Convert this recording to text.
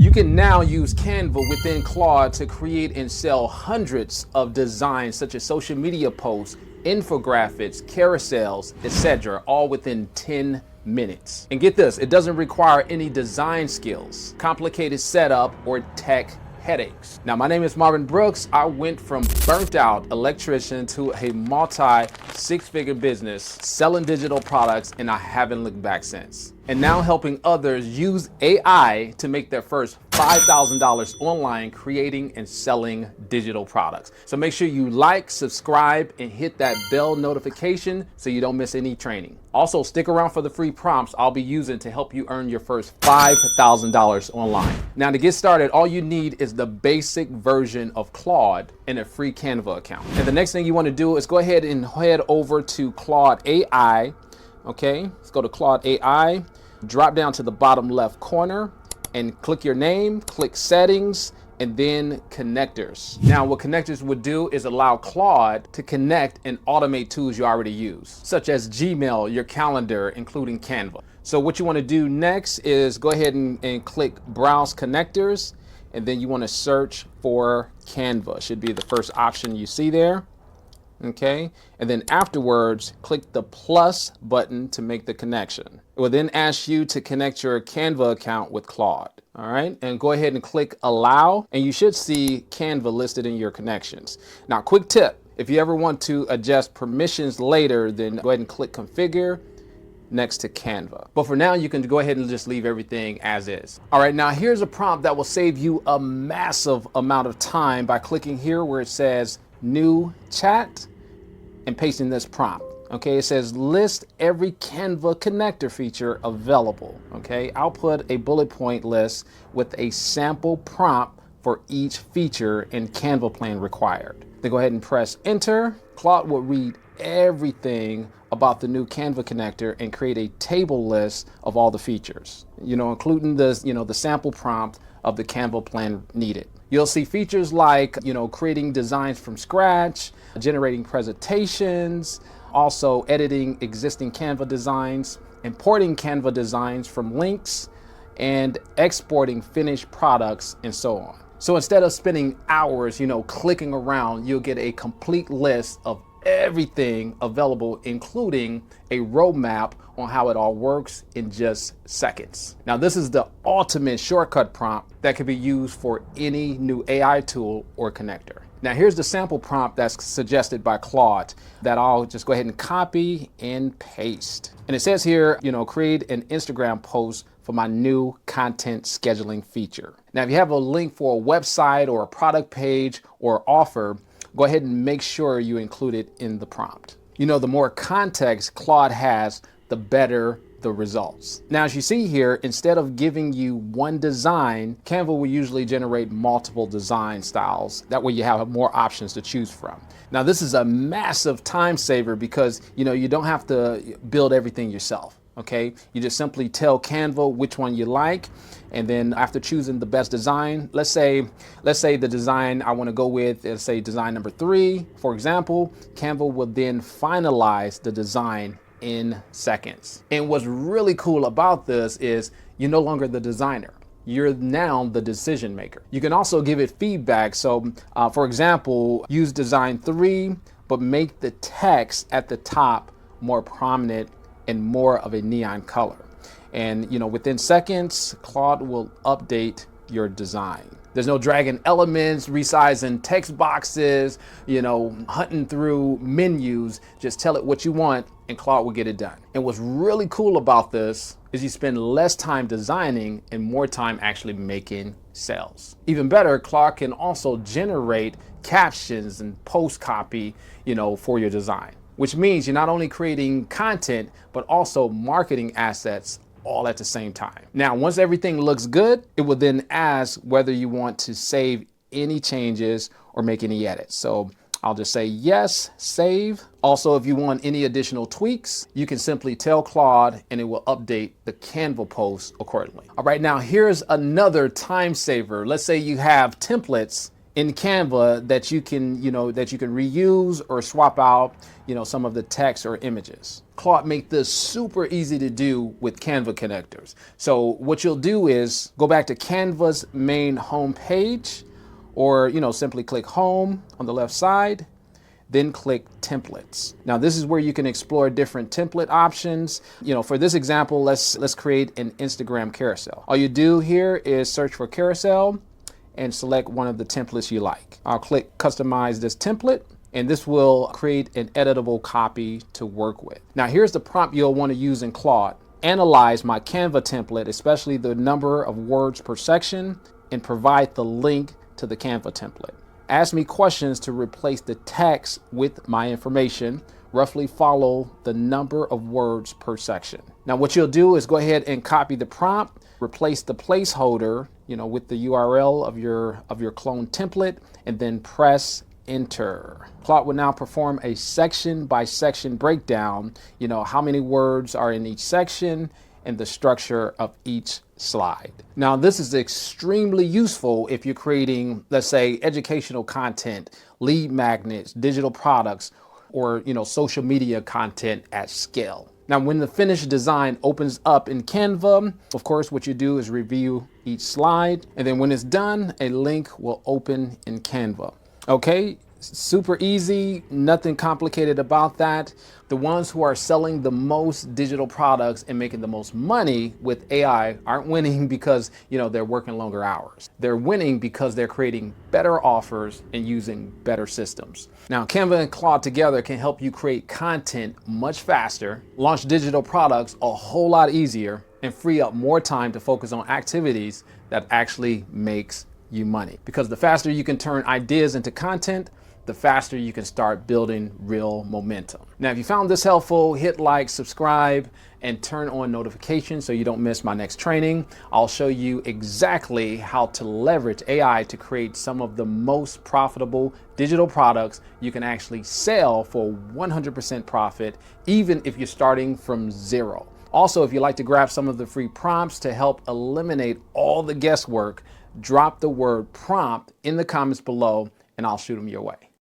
You can now use Canva within Claude to create and sell hundreds of designs such as social media posts, infographics, carousels, etc., all within 10 minutes. And get this, it doesn't require any design skills, complicated setup, or tech headaches. Now, my name is Marvin Brooks. I went from burnt out electrician to a multi six-figure business selling digital products, and I haven't looked back since. And now helping others use AI to make their first $5,000 online creating and selling digital products. So make sure you like, subscribe, and hit that bell notification so you don't miss any training. Also, stick around for the free prompts I'll be using to help you earn your first $5,000 online. Now, to get started, all you need is the basic version of Claude and a free Canva account. And the next thing you want to do is go ahead and head over to Claude AI. Okay, let's go to Claude AI, drop down to the bottom left corner and click your name, click settings, and then connectors. Now, what connectors would do is allow Claude to connect and automate tools you already use, such as Gmail, your calendar, including Canva. So what you want to do next is go ahead and click browse connectors, and then you want to search for Canva. Should be the first option you see there. Okay, and then afterwards, click the plus button to make the connection. It will then ask you to connect your Canva account with Claude. All right, and go ahead and click allow, and you should see Canva listed in your connections. Now, quick tip, if you ever want to adjust permissions later, then go ahead and click configure next to Canva. But for now, you can go ahead and just leave everything as is. All right, now here's a prompt that will save you a massive amount of time by clicking here where it says new chat and pasting this prompt. Okay, it says list every Canva connector feature available. Okay, I'll put a bullet point list with a sample prompt for each feature and Canva plan required. Then go ahead and press enter. Claude will read everything about the new Canva connector and create a table list of all the features, including the sample prompt of the Canva plan needed. You'll see features like, creating designs from scratch, generating presentations, also editing existing Canva designs, importing Canva designs from links, and exporting finished products, and so on. So instead of spending hours, clicking around, you'll get a complete list of everything available, including a roadmap on how it all works in just seconds. Now, this is the ultimate shortcut prompt that can be used for any new AI tool or connector. Now, here's the sample prompt that's suggested by Claude that I'll just go ahead and copy and paste. And it says here, create an Instagram post for my new content scheduling feature. Now, if you have a link for a website or a product page or offer, go ahead and make sure you include it in the prompt. The more context Claude has, the better the results. Now, as you see here, instead of giving you one design, Canva will usually generate multiple design styles. That way you have more options to choose from. Now, this is a massive time saver because, you don't have to build everything yourself. Okay, you just simply tell Canva which one you like, and then after choosing the best design, let's say the design I want to go with is say design number 3, for example, Canva will then finalize the design in seconds. And what's really cool about this is you're no longer the designer. You're now the decision maker. You can also give it feedback. So for example, use design 3, but make the text at the top more prominent and more of a neon color. And within seconds, Claude will update your design. There's no dragging elements, resizing text boxes, hunting through menus. Just tell it what you want and Claude will get it done. And what's really cool about this is you spend less time designing and more time actually making sales. Even better, Claude can also generate captions and post copy, for your design, which means you're not only creating content, but also marketing assets all at the same time. Now, once everything looks good, it will then ask whether you want to save any changes or make any edits. So I'll just say yes, save. Also, if you want any additional tweaks, you can simply tell Claude and it will update the Canva post accordingly. All right, now here's another time saver. Let's say you have templates in Canva that you can reuse or swap out, some of the text or images. Claude make this super easy to do with Canva connectors. So what you'll do is go back to Canva's main home page, or simply click home on the left side, then click templates. Now this is where you can explore different template options. For this example, let's create an Instagram carousel. All you do here is search for carousel and select one of the templates you like. I'll click customize this template, and this will create an editable copy to work with. Now here's the prompt you'll want to use in Claude. Analyze my Canva template, especially the number of words per section, and provide the link to the Canva template. Ask me questions to replace the text with my information. Roughly follow the number of words per section. Now what you'll do is go ahead and copy the prompt, replace the placeholder, with the URL of your clone template, and then press enter. Claude will now perform a section by section breakdown, how many words are in each section and the structure of each slide. Now, this is extremely useful if you're creating, let's say, educational content, lead magnets, digital products, or social media content at scale. Now, when the finished design opens up in Canva, of course, what you do is review each slide, and then when it's done, a link will open in Canva. Okay, super easy, nothing complicated about that. The ones who are selling the most digital products and making the most money with AI aren't winning because, they're working longer hours. They're winning because they're creating better offers and using better systems. Now, Canva and Claude together can help you create content much faster, launch digital products a whole lot easier, and free up more time to focus on activities that actually makes you money. Because the faster you can turn ideas into content, the faster you can start building real momentum. Now, if you found this helpful, hit like, subscribe, and turn on notifications so you don't miss my next training. I'll show you exactly how to leverage AI to create some of the most profitable digital products you can actually sell for 100% profit, even if you're starting from zero. Also, if you'd like to grab some of the free prompts to help eliminate all the guesswork, drop the word prompt in the comments below and I'll shoot them your way.